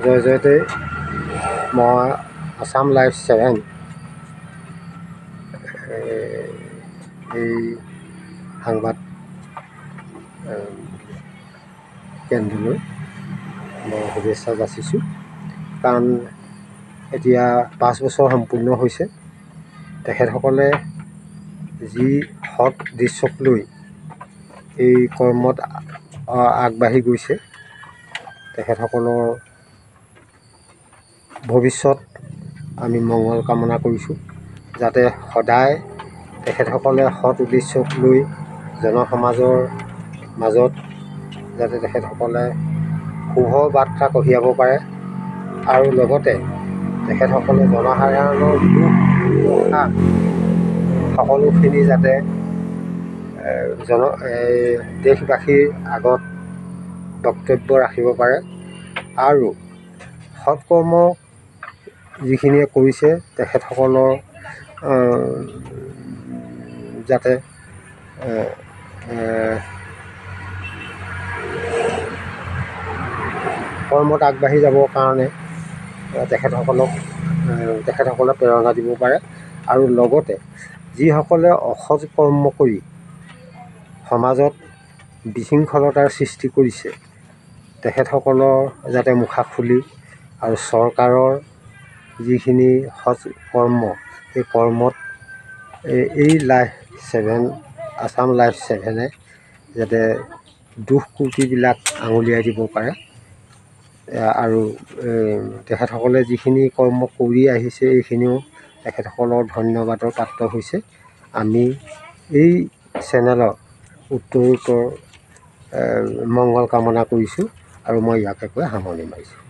জয়তে মই আসাম লাইভ 7 এই সংবাদ কেন্দ্ৰলৈ মই শুভেচ্ছা যাচিছোঁ। কাৰণ এতিয়া 5 বছৰ সম্পূৰ্ণ হৈছে। তেখেতসকলে যি সৎ দৃশ্যক লৈ এই কৰ্মত আগবাঢ়ি গৈছে, তেখেতসকলৰ ভৱিষ্যত আমি মংগল কামনা কৰিছোঁ। যাতে সদায় তেখেতসকলে সৎ উদ্দেশ্যক লৈ জনসমাজৰ মাজত যাতে তেখেতসকলে শুভ বাৰ্তা কঢ়িয়াব পাৰে, আৰু লগতে তেখেতসকলে জনসাধাৰণৰ কথা সকলোখিনি যাতে দেশবাসীৰ আগত বক্তব্য ৰাখিব পাৰে, আৰু সৎকৰ্ম যিখিনিয়ে কৰিছে তেখেতসকলৰ যাতে কৰ্মত আগবাঢ়ি যাবৰ কাৰণে তেখেতসকলে প্ৰেৰণা দিব পাৰে। আৰু লগতে যিসকলে অসৎ কৰ্ম কৰি সমাজত বিশৃংখলতাৰ সৃষ্টি কৰিছে, তেখেতসকলৰ যাতে মুখা খুলি আৰু চৰকাৰৰ যিখিনি সৎ কৰ্ম, সেই কৰ্মত এই লাইভ 7 আসাম লাইভ 7 যাতে দুষ্কৃতিবিলাক আঙুলিয়াই দিব পাৰে। আৰু তেখেতসকলে যিখিনি কৰ্ম কৰি আহিছে, এইখিনিও তেখেতসকলৰ ধন্যবাদৰ পাত্ৰ হৈছে। আমি এই চেনেলৰ উত্তৰোত্তৰ মংগল কামনা কৰিছোঁ, আৰু মই ইয়াকে কৈ সামৰণি মাৰিছোঁ।